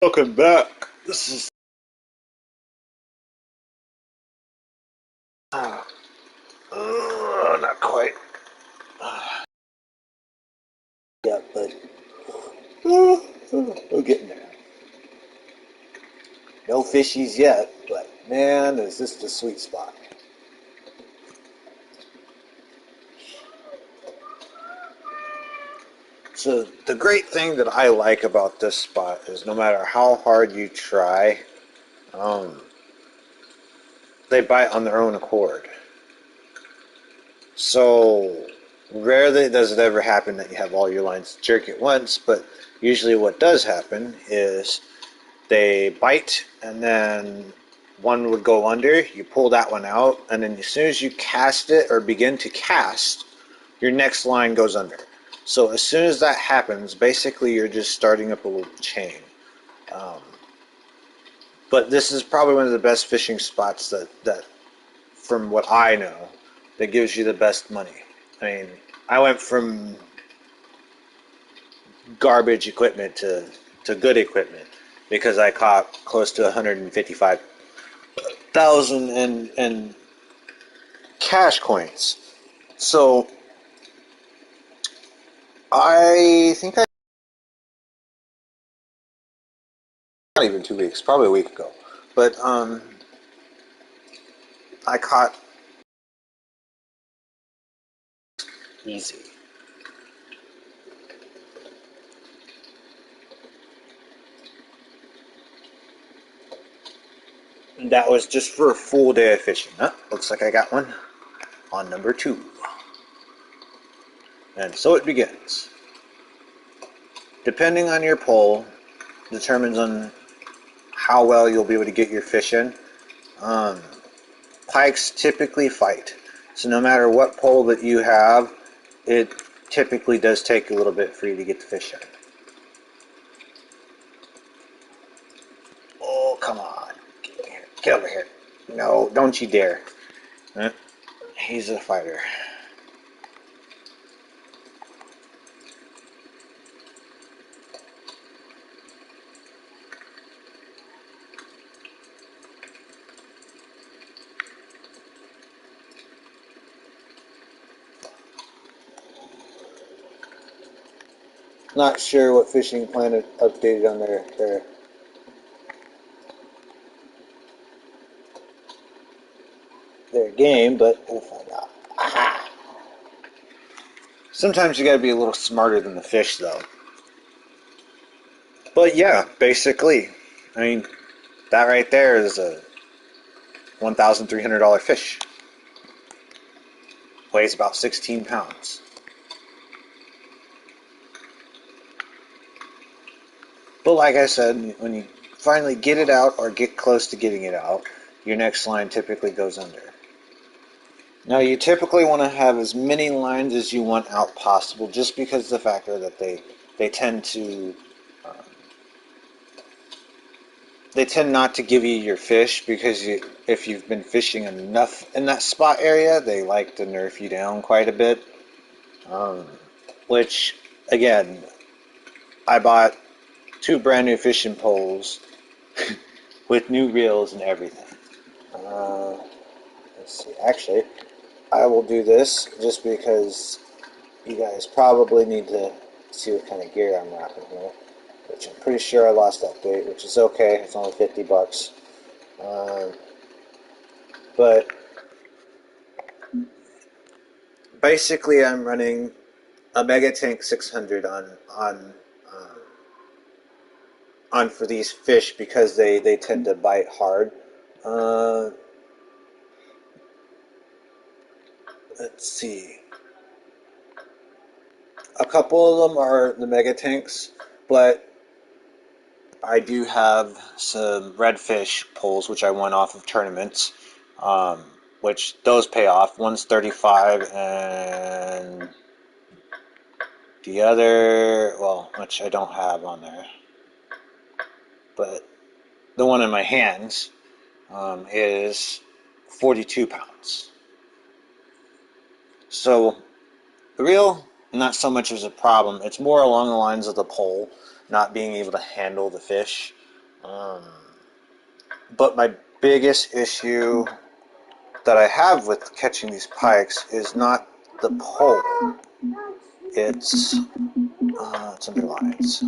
Welcome back. This is not quite. Yeah, but we're getting there. No fishies yet, but man, is this the sweet spot? So the great thing that I like about this spot is no matter how hard you try, um, they bite on their own accord. So rarely does it ever happen that you have all your lines jerk at once, but usually what does happen is they bite and then one would go under, you pull that one out, and then as soon as you cast it or begin to cast, your next line goes under. So as soon as that happens, basically you're just starting up a little chain. Um, but this is probably one of the best fishing spots that from what I know, that gives you the best money. I mean, I went from garbage equipment to good equipment because I caught close to 155,000 in cash coins. So I think I not even 2 weeks, probably a week ago, but I caught easy. And that was just for a full day of fishing. Huh? Looks like I got one on number 2. And so it begins. Depending on your pole, determines on how well you'll be able to get your fish in. Um, Pikes typically fight. So no matter what pole that you have, it typically does take a little bit for you to get the fish in. Oh, come on. Get over here. No, don't you dare. He's a fighter. Not sure what Fishing Planet updated on their game, but we'll find out. Aha! Sometimes you gotta be a little smarter than the fish, though. But yeah, basically, I mean, that right there is a $1,300 fish. Weighs about 16 pounds. But like I said, when you finally get it out or get close to getting it out, your next line typically goes under. Now you typically want to have as many lines as you want out possible, just because of the factor that they tend to they tend not to give you your fish because if you've been fishing enough in that spot area, they like to nerf you down quite a bit. Um, which again, I bought 2 brand new fishing poles with new reels and everything. Uh, let's see. Actually, I will do this just because you guys probably need to see what kind of gear I'm rocking here. Which I'm pretty sure I lost that bait, which is okay. It's only $50. Um, but basically, I'm running a Mega Tank 600 uh, on for these fish because they tend to bite hard. Uh, let's see. A couple of them are the Mega Tanks, but I do have some redfish poles which I won off of tournaments, um, which those pay off. One's 35 and the other, well, which I don't have on there, but the one in my hands is 42 pounds. So the reel, not so much as a problem. It's more along the lines of the pole not being able to handle the fish. Um, but my biggest issue that I have with catching these pikes is not the pole. It's under lines.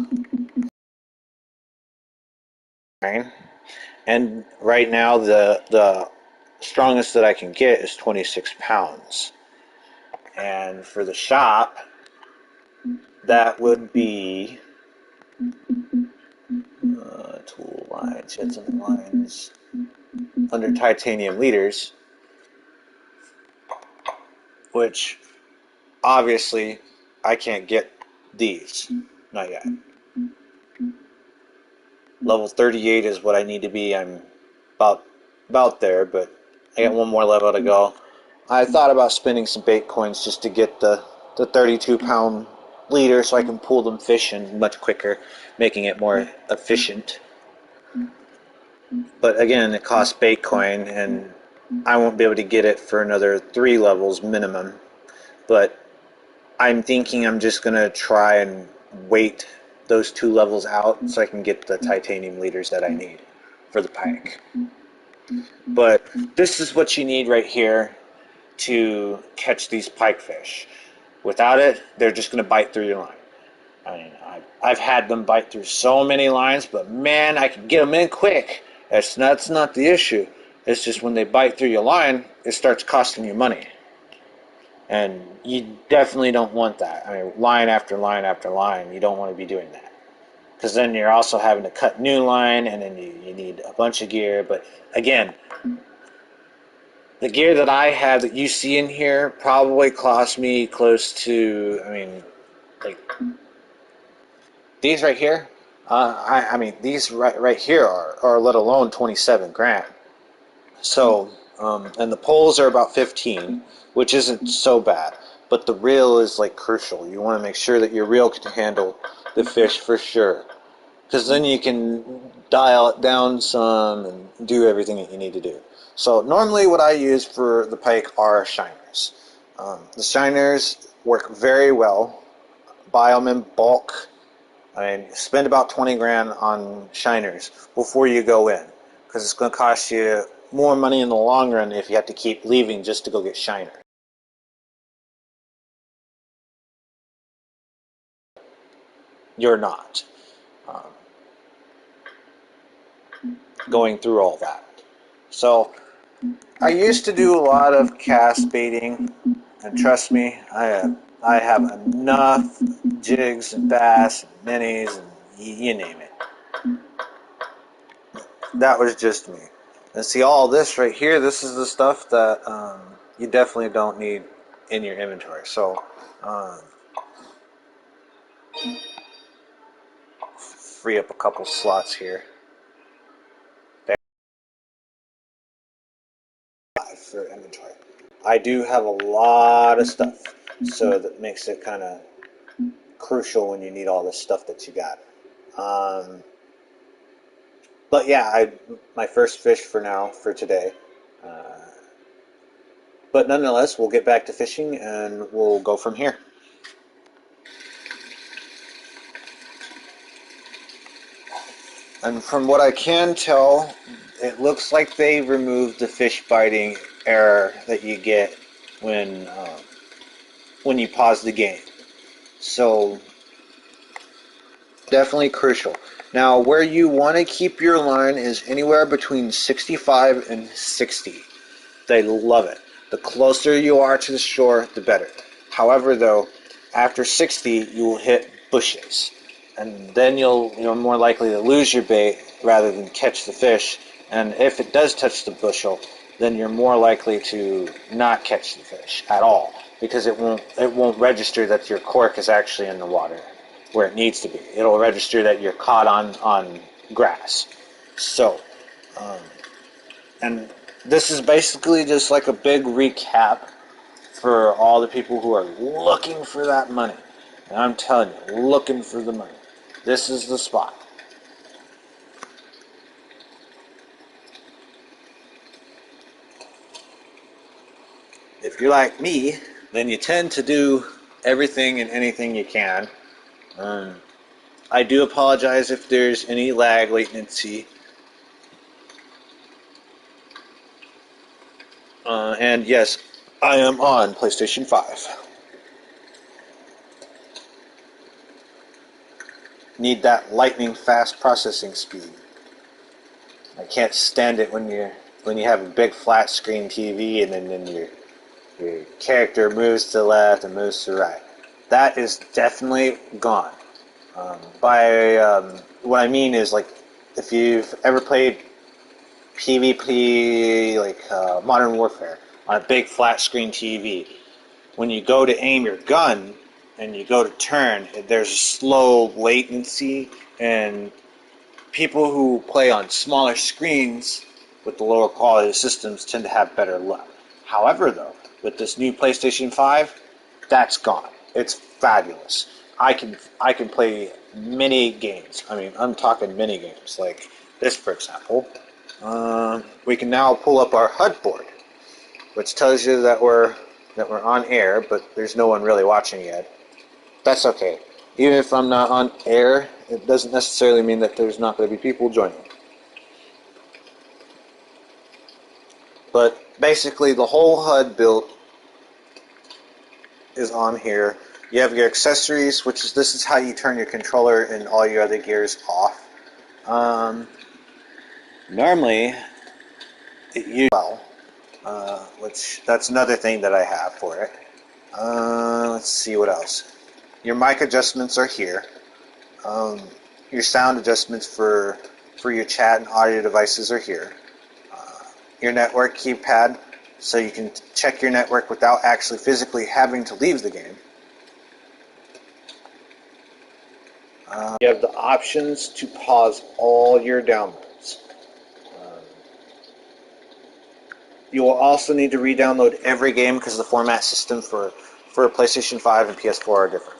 And right now the strongest that I can get is 26 pounds. And for the shop, that would be tool lines, heads and lines, under titanium leaders, which obviously I can't get these. Not yet. Level 38 is what I need to be. I'm about there, but I got one more level to go. I thought about spending some bait coins just to get the 32-pound leader so I can pull them fish in much quicker, making it more efficient. But again, it costs bait coin, and I won't be able to get it for another 3 levels minimum. But I'm thinking I'm just going to try and wait those 2 levels out so I can get the titanium leaders that I need for the pike. But this is what you need right here to catch these pike fish. Without it, they're just going to bite through your line. I mean, I've had them bite through so many lines, but man, I can get them in quick. That's not the issue. It's just when they bite through your line, it starts costing you money. And you definitely don't want that. I mean, line after line after line, you don't want to be doing that. Because then you're also having to cut new line, and then you need a bunch of gear. But again, the gear that I have that you see in here probably cost me close to, I mean, like these right here. I mean, these right here are let alone 27 grand. So, and the poles are about 15, which isn't so bad. But the reel is like crucial. You want to make sure that your reel can handle the fish for sure. Because then you can dial it down some and do everything that you need to do. So normally what I use for the pike are shiners. The shiners work very well. Buy them in bulk. I mean, spend about 20 grand on shiners before you go in. Because it's going to cost you more money in the long run if you have to keep leaving just to go get shiners. You're not going through all that. So I used to do a lot of cast baiting, and trust me, I have enough jigs and bass and minis and you name it. That was just me. And see all this right here, this is the stuff that you definitely don't need in your inventory. So free up a couple slots here. For inventory. I do have a lot of stuff, so that makes it kind of crucial when you need all this stuff that you got. But yeah, my first fish for now for today. Uh, but nonetheless, we'll get back to fishing and we'll go from here. And from what I can tell, it looks like they removed the fish biting error that you get when you pause the game. So definitely crucial. Now, where you want to keep your line is anywhere between 65 and 60. They love it. The closer you are to the shore, the better. However, though, after 60, you will hit bushes. And then you're more likely to lose your bait rather than catch the fish. And if it does touch the bushel, then you're more likely to not catch the fish at all because it won't register that your cork is actually in the water where it needs to be. It'll register that you're caught on grass. So, and this is basically just like a big recap for all the people who are looking for that money. And I'm telling you, looking for the money. This is the spot. If you're like me, then you tend to do everything and anything you can. Um, I do apologize if there's any lag latency. And yes, I am on PlayStation 5. Need that lightning fast processing speed. I can't stand it when you have a big flat screen TV and then your character moves to the left and moves to the right. That is definitely gone. What I mean is, like, if you've ever played PvP, like Modern Warfare, on a big flat screen TV, when you go to aim your gun and you go to turn, there's a slow latency, and people who play on smaller screens with the lower quality systems tend to have better luck. However, though, with this new PlayStation 5, that's gone. It's fabulous. I can play mini games. I mean, I'm talking mini games like this, for example. We can now pull up our HUD board, which tells you that we're on air, but there's no one really watching yet. That's okay. Even if I'm not on air, it doesn't necessarily mean that there's not going to be people joining. But basically, the whole HUD build is on here. You have your accessories, which is this is how you turn your controller and all your other gears off. Um, Normally, it uses well, which that's another thing that I have for it. Let's see what else. Your mic adjustments are here. Um, your sound adjustments for your chat and audio devices are here. Your network keypad, so you can check your network without actually physically having to leave the game. You have the options to pause all your downloads. Um, you will also need to re-download every game because the format system for PlayStation 5 and PS4 are different.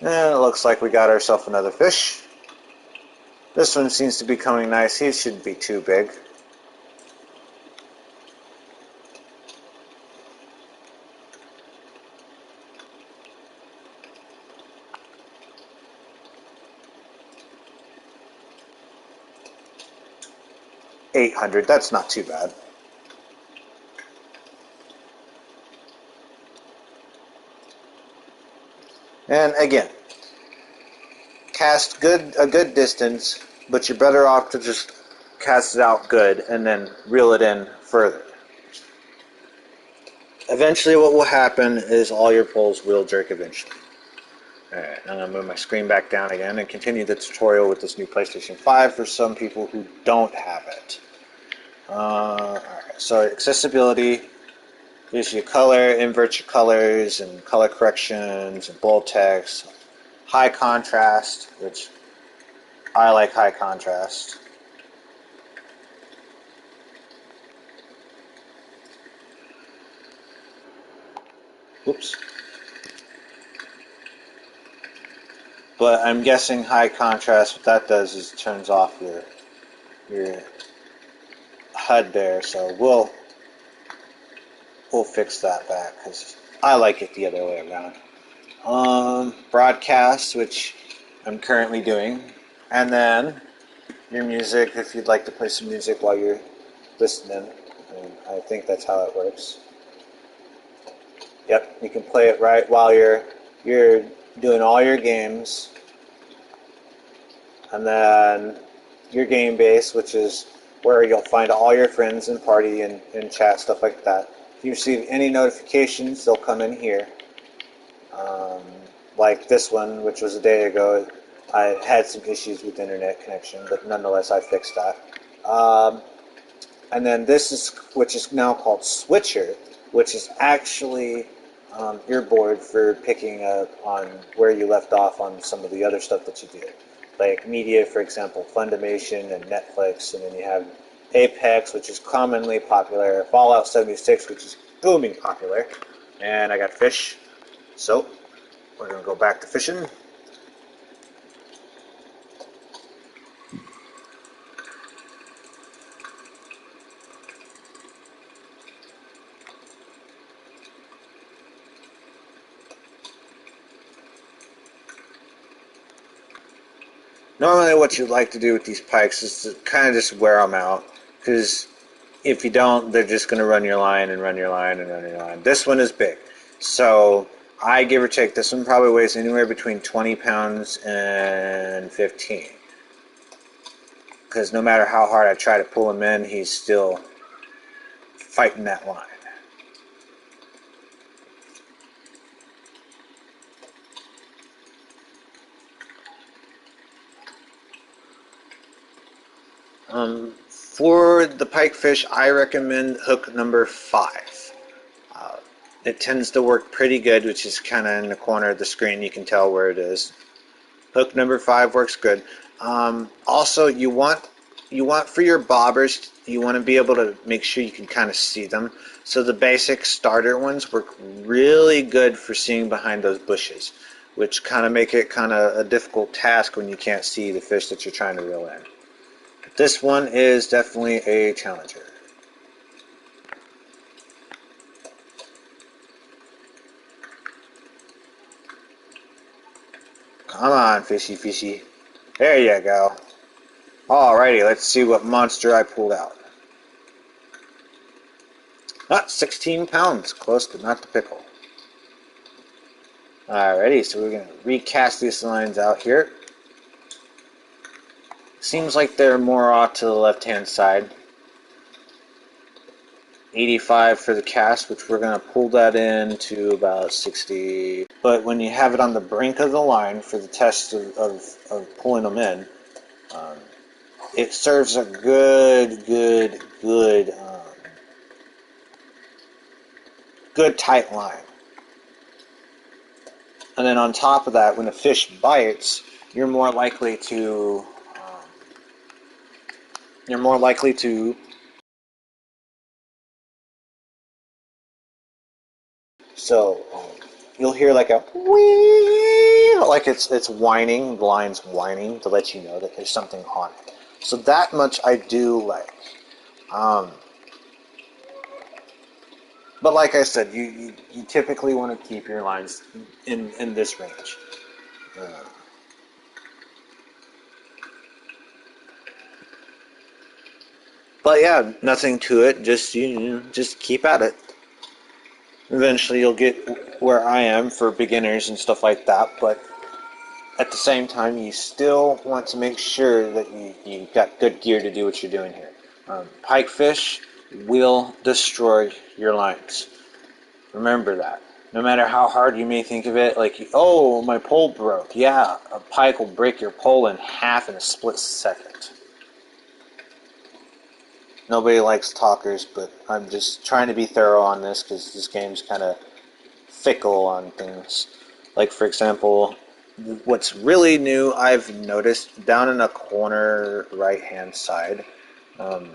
And it looks like we got ourselves another fish. This one seems to be coming nice. He shouldn't be too big. $800, that's not too bad. And again, cast a good distance, but you're better off to just cast it out good and then reel it in further. Eventually what will happen is all your poles will jerk eventually. Alright, I'm going to move my screen back down again and continue the tutorial with this new PlayStation 5 for some people who don't have it. Alright, so accessibility gives you color, invert your colors, and color corrections, and bold text. High contrast, which I like high contrast. Oops. But I'm guessing high contrast, what that does is it turns off your HUD there, so we'll fix that back because I like it the other way around. Broadcast, which I'm currently doing, and then your music if you'd like to play some music while you're listening. I think that's how it works. Yep, you can play it right while you're doing all your games, and then your game base, which is where you'll find all your friends and party and chat, stuff like that. If you receive any notifications, they'll come in here. Um, like this one, which was a day ago, I had some issues with internet connection, but nonetheless, I fixed that. And then this is, which is now called Switcher, which is actually your board for picking up on where you left off on some of the other stuff that you did. Like media, for example, Funimation and Netflix, and then you have Apex, which is commonly popular, Fallout 76, which is booming popular, and I got fish, so we're going to go back to fishing. Normally what you'd like to do with these pikes is to kind of just wear them out, because if you don't, they're just going to run your line and run your line and run your line. This one is big, so I give or take, this one probably weighs anywhere between 20 pounds and 15, because no matter how hard I try to pull him in, he's still fighting that line. For the pikefish, I recommend hook number 5. Uh, it tends to work pretty good, which is kind of in the corner of the screen. You can tell where it is. Hook number 5 works good. Also, you want for your bobbers, you want to be able to make sure you can kind of see them. So the basic starter ones work really good for seeing behind those bushes, which kind of make it kind of a difficult task when you can't see the fish that you're trying to reel in. This one is definitely a challenger. Come on, fishy, fishy. There you go. Alrighty, let's see what monster I pulled out. 16 pounds, close but not the pickle. Alrighty, so we're going to recast these lines out here. Seems like they're more off to the left-hand side. 85 for the cast, which we're going to pull that in to about 60. But when you have it on the brink of the line for the test of pulling them in, it serves a good tight line. And then on top of that, when a fish bites, you're more likely to so you'll hear like a wee, like it's whining, the line's whining to let you know that there's something on it. So that much I do like. Um, but like I said, you typically want to keep your lines in this range. Uh, but yeah, nothing to it. Just just keep at it. Eventually, you'll get where I am for beginners and stuff like that. But at the same time, you still want to make sure that you got good gear to do what you're doing here. Pikefish will destroy your lines. Remember that. No matter how hard you may think of it, like, oh, my pole broke. Yeah, a pike will break your pole in half in a split second. Nobody likes talkers, but I'm just trying to be thorough on this because this game's kind of fickle on things. Like, for example, what's really new I've noticed down in the corner right hand side, um,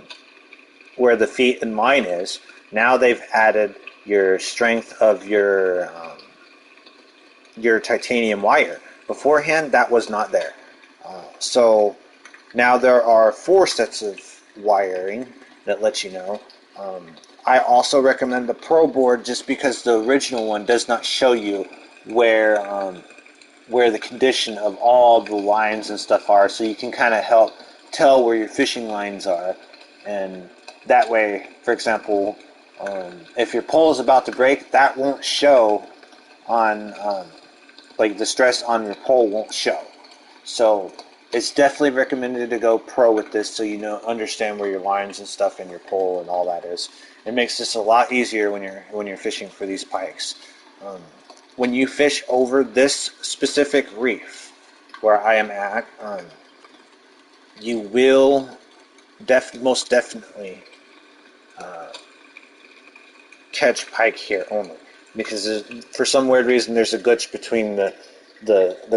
where the feet and mine is, now they've added your strength of your titanium wire. Beforehand, that was not there. So now there are 4 sets of wiring that let you know. Um, I also recommend the Pro board just because the original one does not show you where the condition of all the lines and stuff are, so you can kind of help tell where your fishing lines are, and that way, for example, if your pole is about to break, that won't show on like the stress on your pole won't show. So it's definitely recommended to go pro with this, so you know understand where your lines and stuff and your pole and all that is. It makes this a lot easier when you're fishing for these pikes. Um, when you fish over this specific reef where I am at, you will most definitely catch pike here only, because for some weird reason there's a glitch between the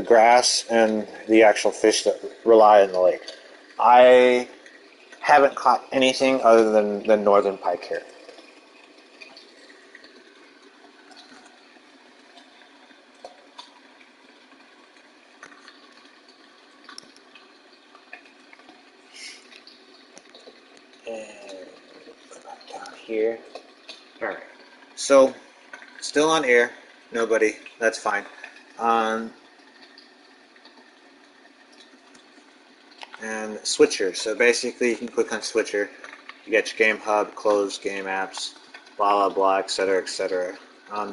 grass and the actual fish that rely on the lake. I haven't caught anything other than northern pike here. And put that down here. Alright. So, still on air. Nobody. That's fine. Um, and switcher. So basically you can click on switcher, you get your game hub, close, game apps, blah blah blah, etc. etc.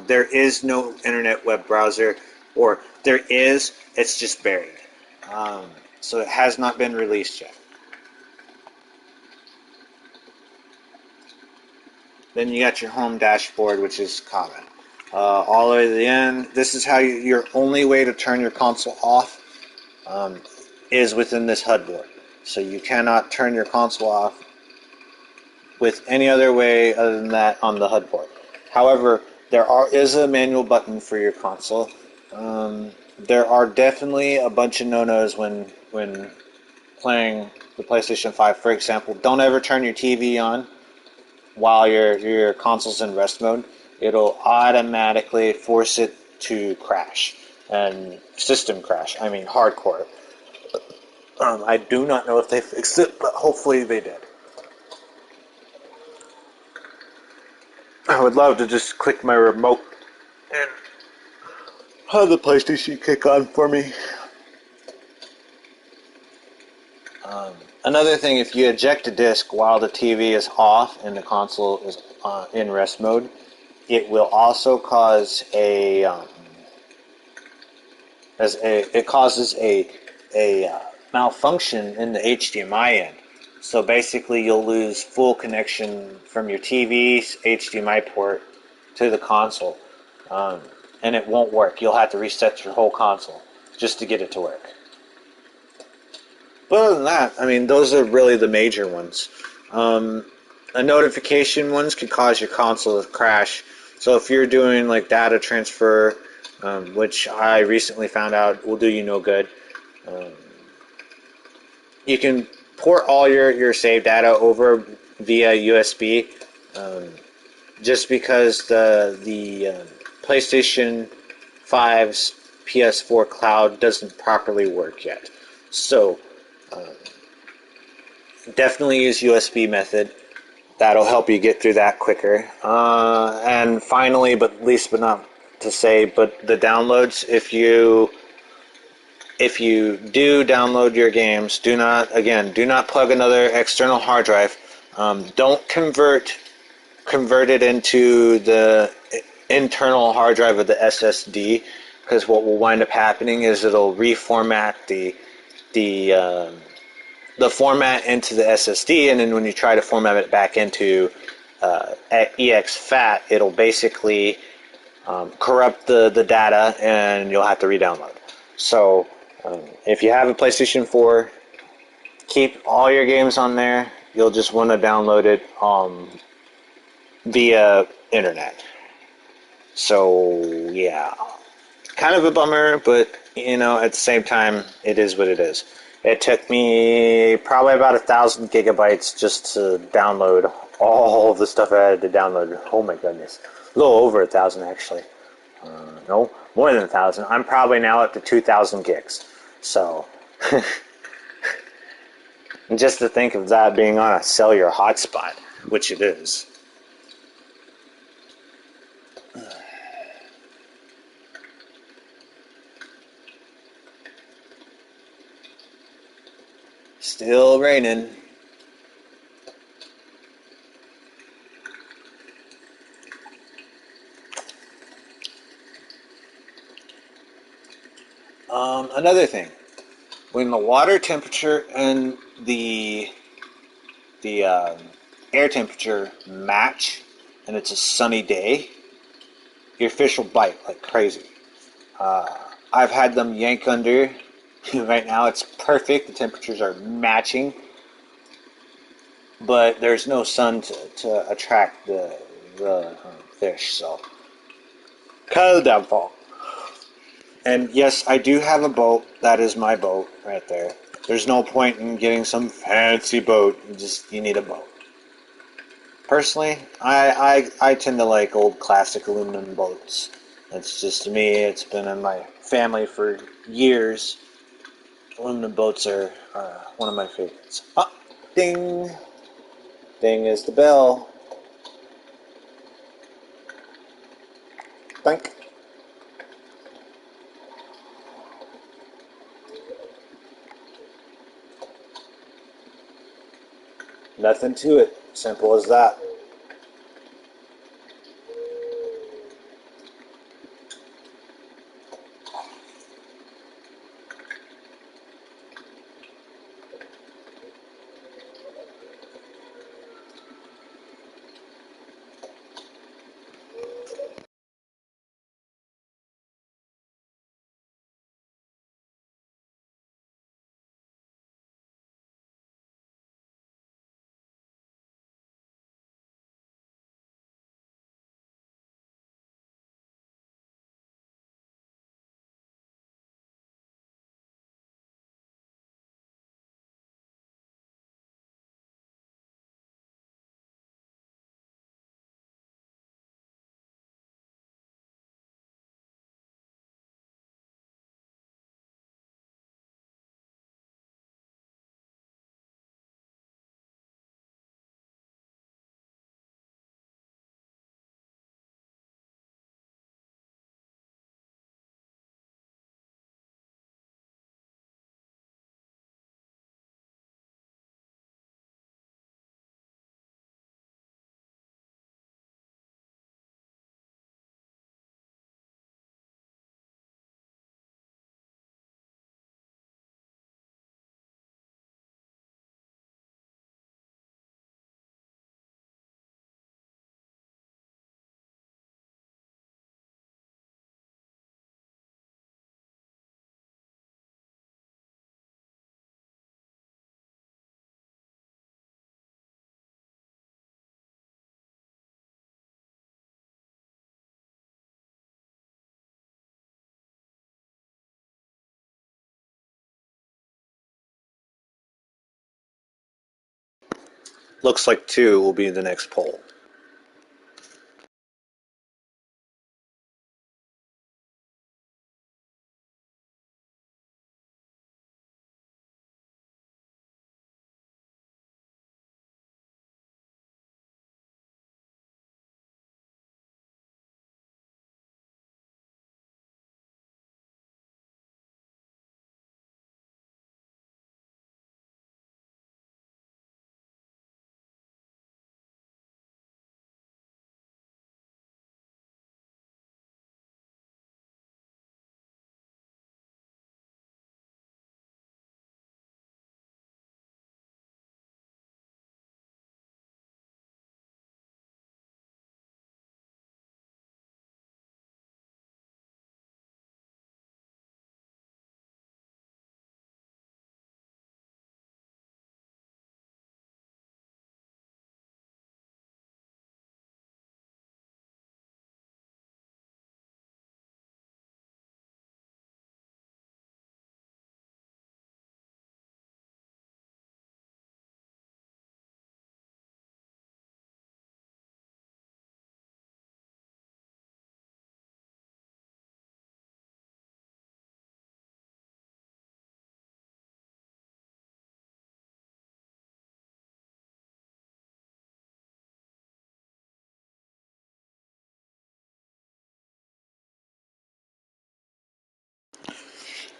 There is no internet web browser, or there is, it's just buried. So it has not been released yet. Then you got your home dashboard, which is common. All the way to the end, this is how your only way to turn your console off is within this HUD board. So you cannot turn your console off with any other way other than that on the HUD board. However, is a manual button for your console. There are definitely a bunch of no-nos when playing the PlayStation 5. For example, don't ever turn your TV on while your console's in rest mode. It'll automatically force it to crash, and system crash. I mean hardcore. I do not know if they fixed it, but hopefully they did. I would love to just click my remote and have the PlayStation kick on for me. Another thing, if you eject a disc while the TV is off and the console is in rest mode, it will also cause it causes a malfunction in the HDMI end. So basically, you'll lose full connection from your TV's HDMI port to the console, and it won't work. You'll have to reset your whole console just to get it to work. But other than that, I mean, those are really the major ones. A notification ones could cause your console to crash. So if you're doing like data transfer, which I recently found out will do you no good, you can port all your save data over via USB. Just because the PlayStation 5's PS4 cloud doesn't properly work yet. So definitely use USB method. That'll help you get through that quicker. And finally, but least but not to say, but the downloads, if you do download your games, do not plug another external hard drive. Don't convert it into the internal hard drive of the SSD, because what will wind up happening is it'll reformat the format into the SSD, and then when you try to format it back into exFAT, it'll basically corrupt the data, and you'll have to re-download. So if you have a PlayStation 4, keep all your games on there. You'll just want to download it via internet. So yeah, kind of a bummer, but at the same time, it is what it is. It took me probably about 1,000 gigabytes just to download all of the stuff I had to download. Oh my goodness, a little over 1,000 actually. No, more than 1,000. I'm probably now up to 2,000 gigs. So, just to think of that being on a cellular hotspot, which it is. Still raining. Another thing, when the water temperature and the air temperature match, and it's a sunny day, your fish will bite like crazy. I've had them yank under. Right now it's perfect. The temperatures are matching, but there's no sun to attract the fish. So, kind of the downfall. And yes, I do have a boat. That is my boat right there. There's no point in getting some fancy boat. You need a boat. Personally, I tend to like old classic aluminum boats. It's just, to me, it's been in my family for years. Aluminum boats are one of my favorites. Ah, ding! Ding is the bell. Thank. Nothing to it. Simple as that. Looks like 2 will be the next poll.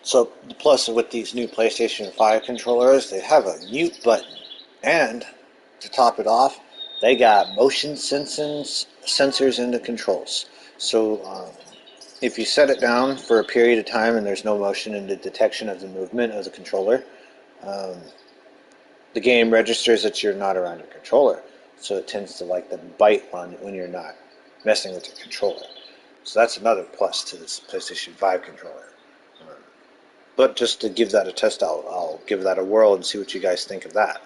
So the plus with these new PlayStation 5 controllers, they have a mute button. And to top it off, they got motion sensors in the controls. So if you set it down for a period of time and there's no motion in the detection of the movement of the controller, um, the game registers that you're not around your controller. So it tends to like the bite on when you're not messing with your controller. So that's another plus to this PlayStation 5 controller. But just to give that a test, I'll give that a whirl and see what you guys think of that.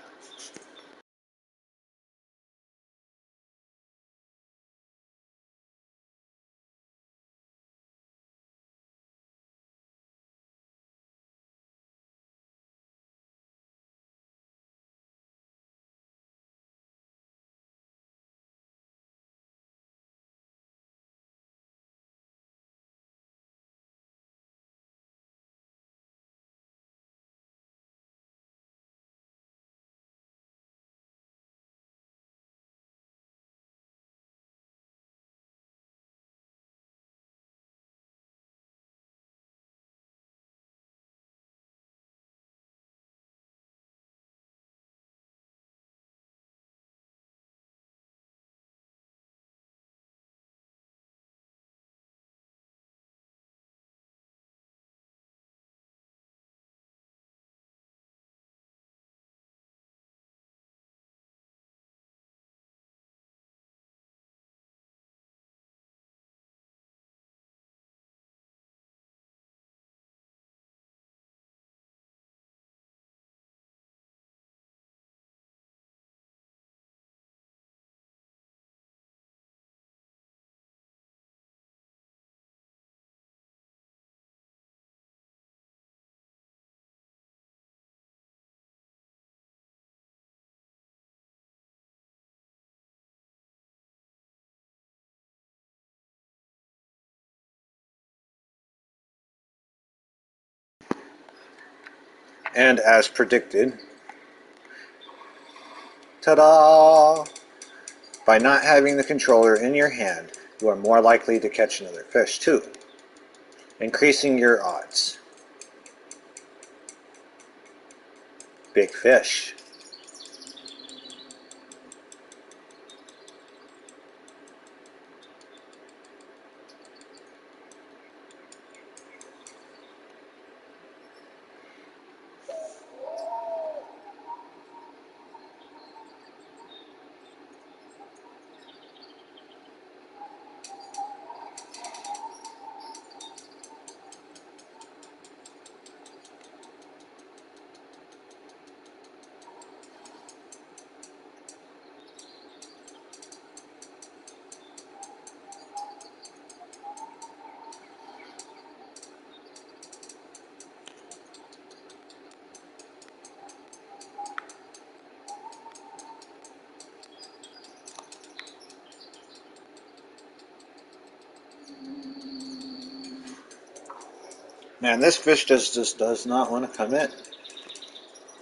And as predicted, ta-da! By not having the controller in your hand, you are more likely to catch another fish too, increasing your odds. Big fish. Man, this fish just does not want to come in.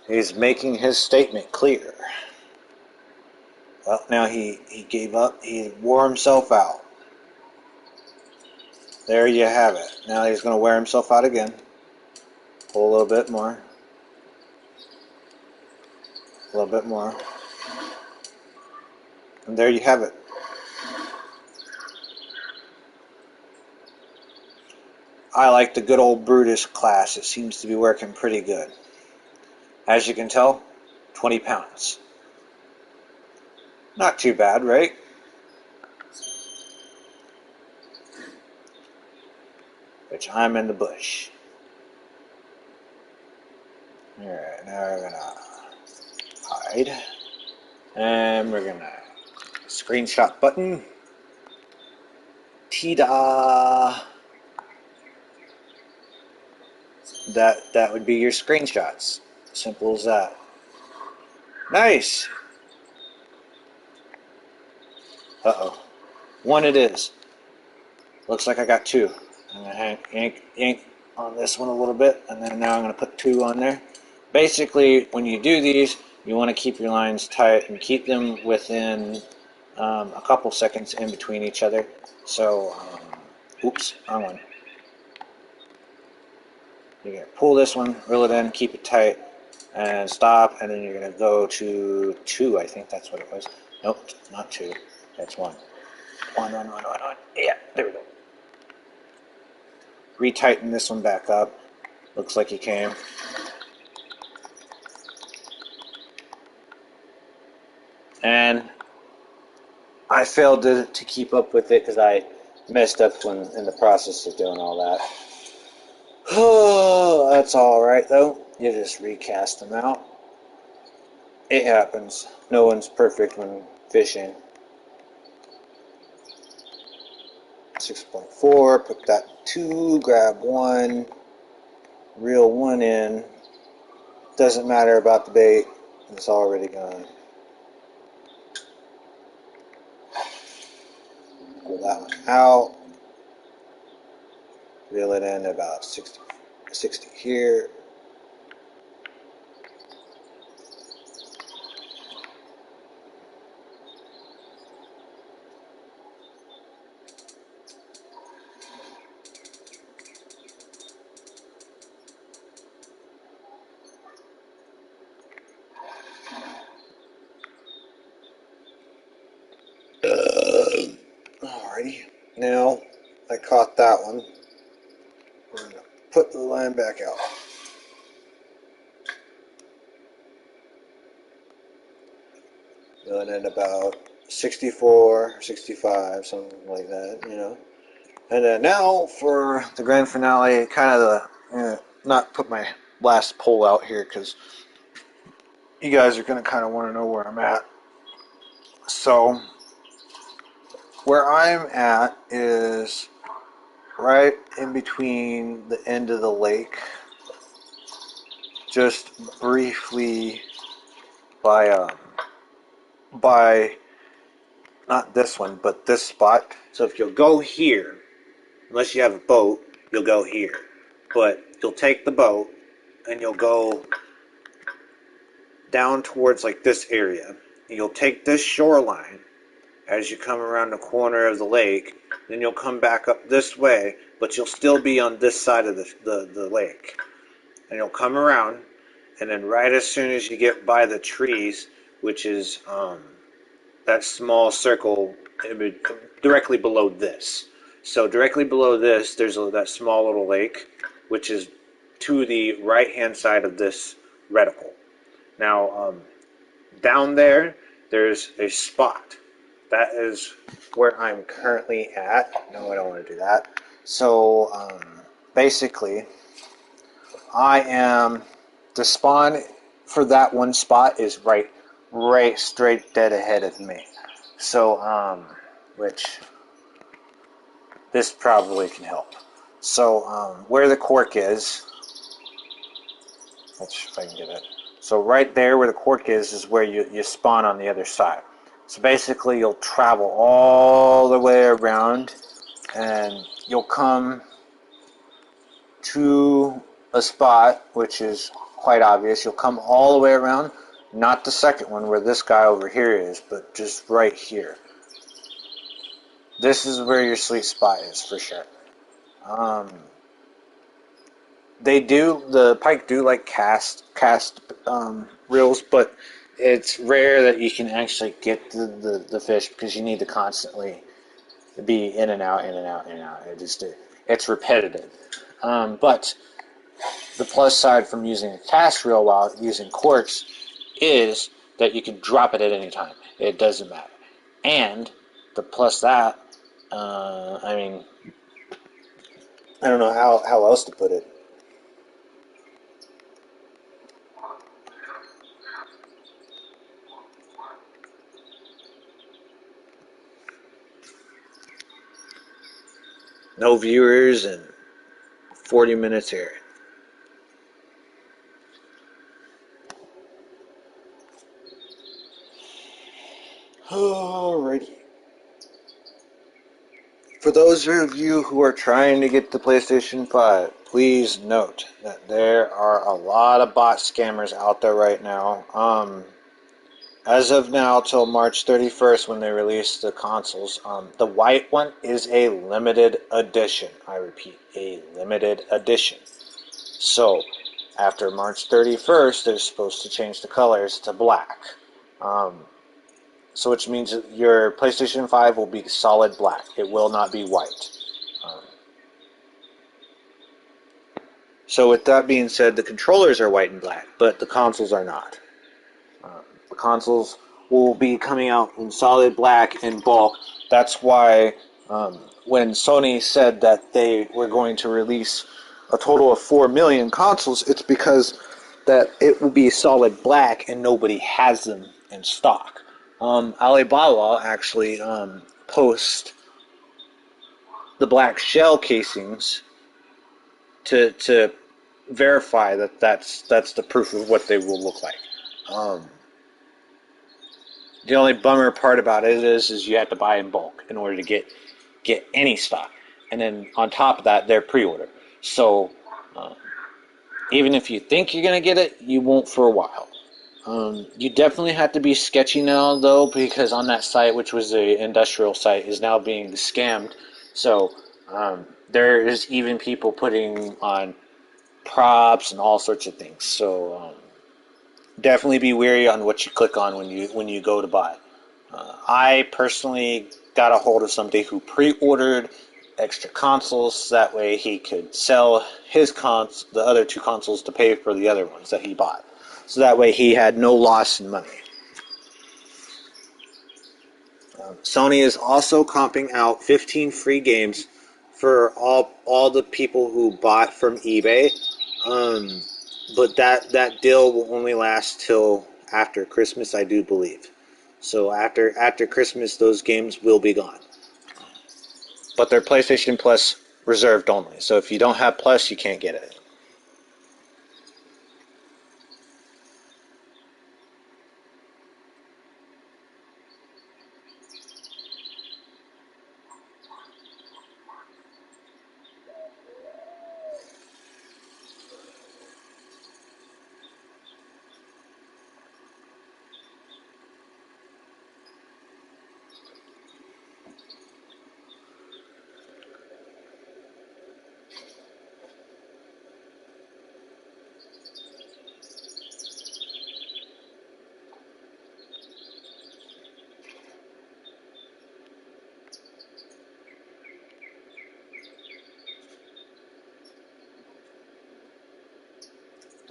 He's making his statement clear. Well, now he gave up. He wore himself out. There you have it. Now he's going to wear himself out again. Pull a little bit more. A little bit more. And there you have it. I like the good old Brutus class. It seems to be working pretty good. As you can tell, 20 pounds. Not too bad, right? Which I'm in the bush. Alright, now we're gonna hide. And we're gonna screenshot button. Ta-da! That would be your screenshots. Simple as that. Nice! Uh-oh. One it is. Looks like I got two. I'm going to yank on this one a little bit, and then now I'm going to put two on there. Basically, when you do these, you want to keep your lines tight and keep them within a couple seconds in between each other. So, oops, wrong one. You're going to pull this one, reel it in, keep it tight, and stop, and then you're going to go to two, I think that's what it was. Nope, not two, that's one. One. Yeah, there we go. Retighten this one back up. Looks like he came. And I failed to keep up with it because I messed up when in the process of doing all that. Oh, that's alright though. You just recast them out. It happens. No one's perfect when fishing. 6.4, put that 2, grab 1, reel 1 in. Doesn't matter about the bait, it's already gone. Pull that one out. Reel it in about 60 here. Alrighty, now I caught that one. We're going to put the line back out. Going in about 64, 65, something like that, you know. And then now for the grand finale, kind of not put my last poll out here because you guys are going to kind of want to know where I'm at. So, where I'm at is right in between the end of the lake, just briefly by not this one, but this spot. So if you'll go here, unless you have a boat, you'll go here. But you'll take the boat and you'll go down towards like this area. You'll take this shoreline as you come around the corner of the lake. Then you'll come back up this way, but you'll still be on this side of the lake. And you'll come around, and then right as soon as you get by the trees, which is that small circle directly below this. So directly below this, there's that small little lake, which is to the right-hand side of this reticle. Now, down there, there's a spot. That is where I'm currently at. No, I don't want to do that. So, basically, I am... The spawn for that one spot is right straight dead ahead of me. So, which... This probably can help. So, where the cork is... Let's see if I can get it. So right there where the cork is where you spawn on the other side. So basically you'll travel all the way around and you'll come to a spot which is quite obvious. You'll come all the way around, not the second one where this guy over here is, but just right here. This is where your sweet spot is for sure. The pike do like cast reels, but it's rare that you can actually get the fish because you need to constantly be in and out, in and out, in and out. It's repetitive. But the plus side from using a cast reel while using corks is that you can drop it at any time. It doesn't matter. And the plus that, I mean, I don't know how else to put it. No viewers and 40 minutes here. Alrighty. For those of you who are trying to get the PlayStation 5, please note that there are a lot of bot scammers out there right now. As of now, till March 31st when they release the consoles, the white one is a limited edition. I repeat, a limited edition. So, after March 31st, they're supposed to change the colors to black. So which means that your PlayStation 5 will be solid black. It will not be white. So with that being said, the controllers are white and black, but the consoles are not. The consoles will be coming out in solid black in bulk. That's why when Sony said that they were going to release a total of 4 million consoles, it's because that it will be solid black and nobody has them in stock. Alibaba actually posts the black shell casings to verify that that's the proof of what they will look like. The only bummer part about it is you have to buy in bulk in order to get any stock, and then on top of that, they're pre-order. So even if you think you're gonna get it, you won't for a while. You definitely have to be sketchy now, though, because on that site, which was the industrial site, is now being scammed. So there is even people putting on props and all sorts of things. So definitely be wary on what you click on when you go to buy. I personally got a hold of somebody who pre-ordered extra consoles. That way he could sell the other two consoles to pay for the other ones that he bought. So that way he had no loss in money. Sony is also comping out 15 free games for all the people who bought from eBay. But that deal will only last till after Christmas, I do believe. So after Christmas, those games will be gone. But they're PlayStation Plus reserved only. So if you don't have Plus, you can't get it.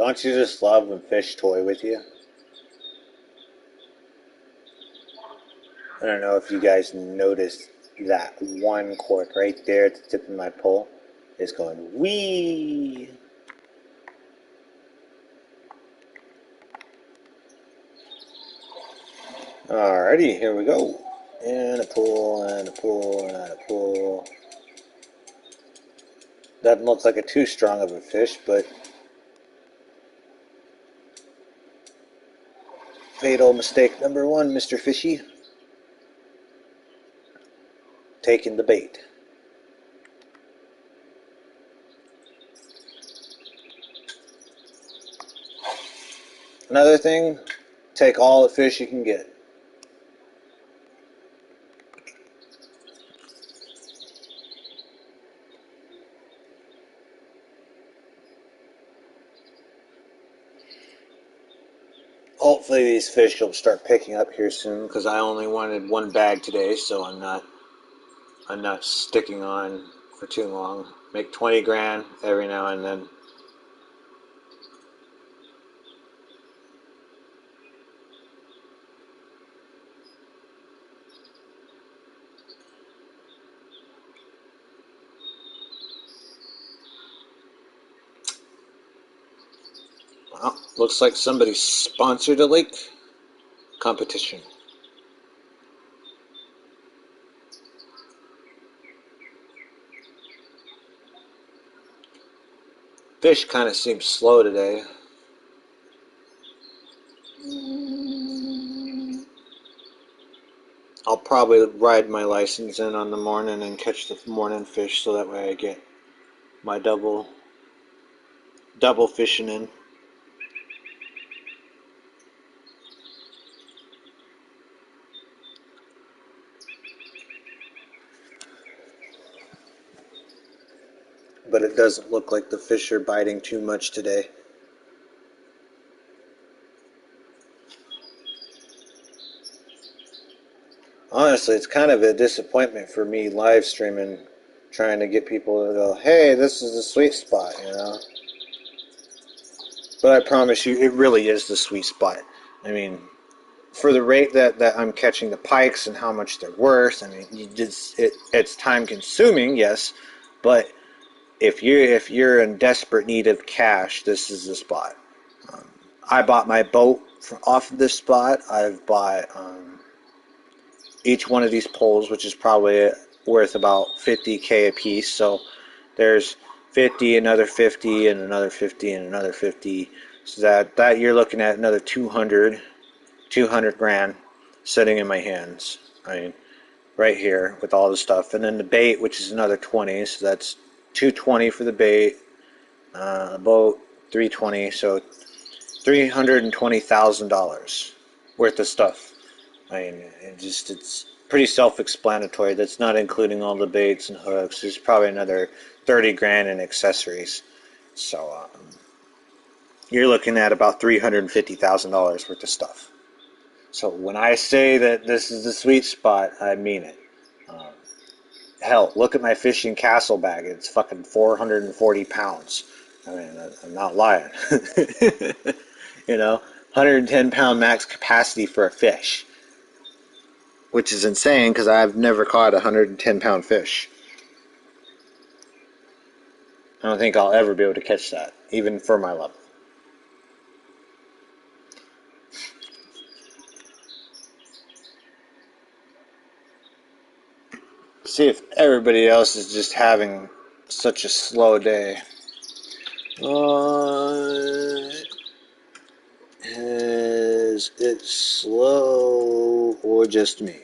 Don't you just love when fish toy with you? I don't know if you guys noticed that one cork right there at the tip of my pole is going wee. Alrighty, here we go. And a pull, and a pull, and a pull. Doesn't look like a too strong of a fish, but fatal mistake number one, Mr. Fishy. Taking the bait. Another thing, take all the fish you can get. Hopefully these fish will start picking up here soon because I only wanted one bag today, so I'm not sticking on for too long. Make 20 grand every now and then. Well, looks like somebody sponsored a lake competition. Fish kind of seems slow today. I'll probably ride my license in on the morning and catch the morning fish so that way I get my double fishing in. But it doesn't look like the fish are biting too much today. Honestly, it's kind of a disappointment for me live streaming, trying to get people to go, hey, this is the sweet spot, you know? But I promise you, it really is the sweet spot. I mean, for the rate that I'm catching the pikes and how much they're worth, I mean, it's time consuming, yes, but if you're in desperate need of cash, this is the spot. I bought my boat off of this spot. I've bought each one of these poles, which is probably worth about 50K a piece. So there's 50, another 50, and another 50, and another 50. So that you're looking at another 200 grand sitting in my hands. I mean, right here with all the stuff, and then the bait, which is another 20. So that's 220 for the bait. Boat 320. So $320,000 worth of stuff. I mean, it's pretty self-explanatory. That's not including all the baits and hooks. There's probably another 30 grand in accessories. So you're looking at about $350,000 worth of stuff. So when I say that this is the sweet spot, I mean it. Hell, look at my fishing castle bag. It's fucking 440 pounds. I mean, I'm not lying. You know, 110-pound max capacity for a fish, which is insane because I've never caught a 110-pound fish. I don't think I'll ever be able to catch that, even for my level. See if everybody else is just having such a slow day. Is it slow or just me?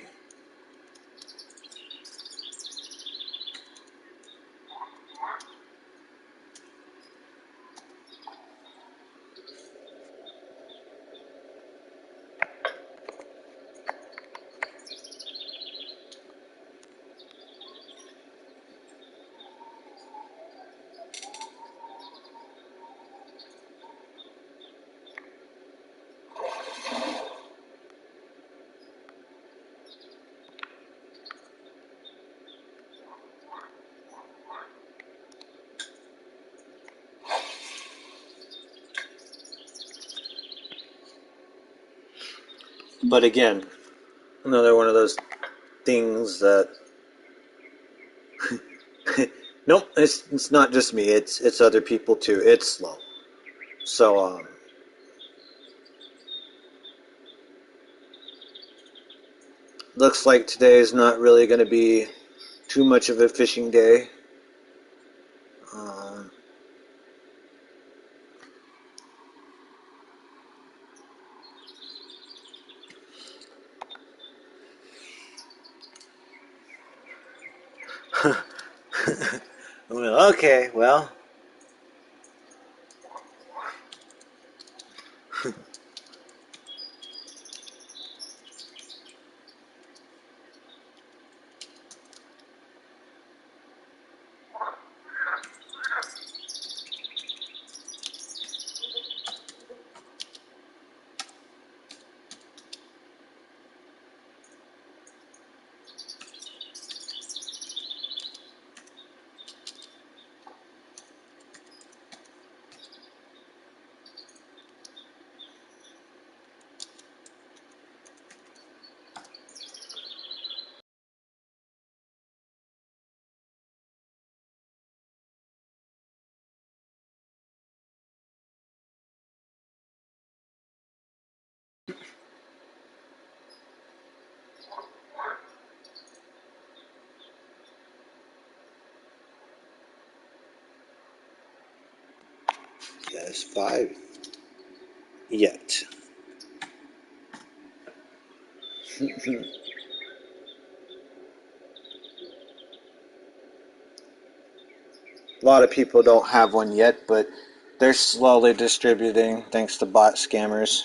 But again, another one of those things that nope, it's not just me. It's other people too. It's slow. So looks like today is not really going to be too much of a fishing day. Um, okay, well, PS5 yet. A lot of people don't have one yet, but they're slowly distributing thanks to bot scammers.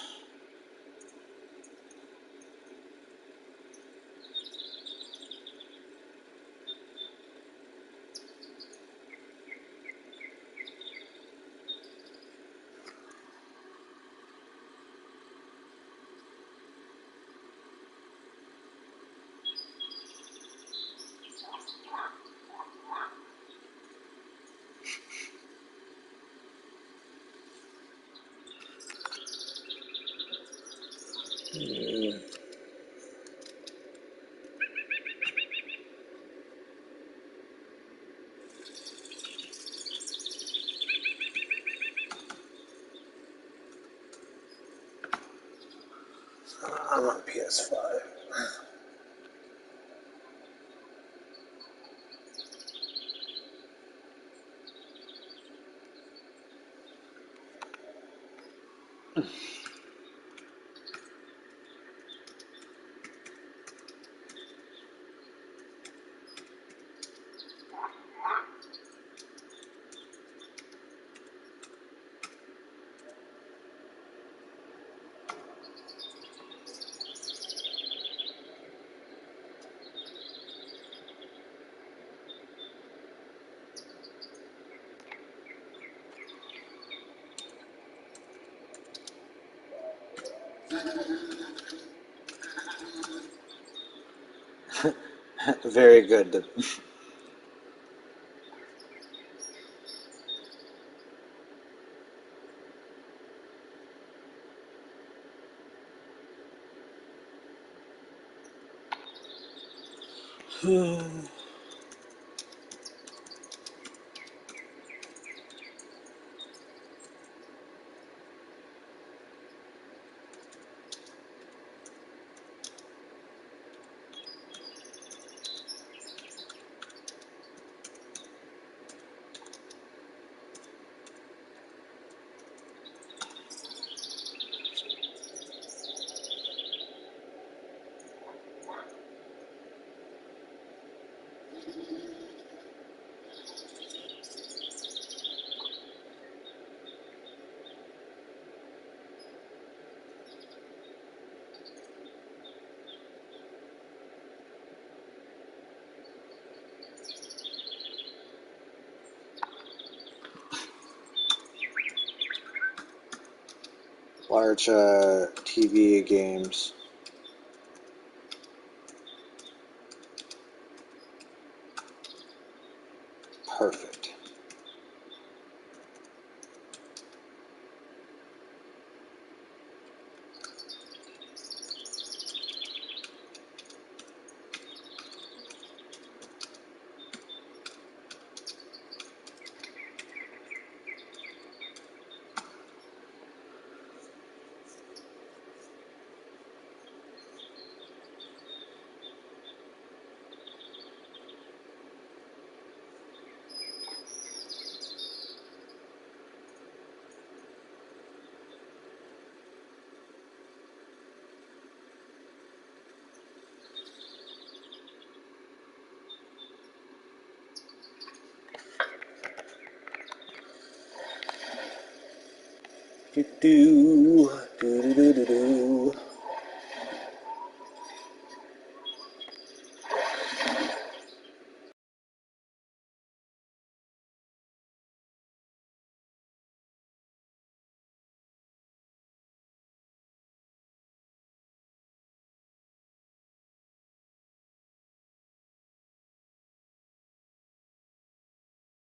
I'm on PS5. Very good. Large TV games. Perfect. do do do do do do.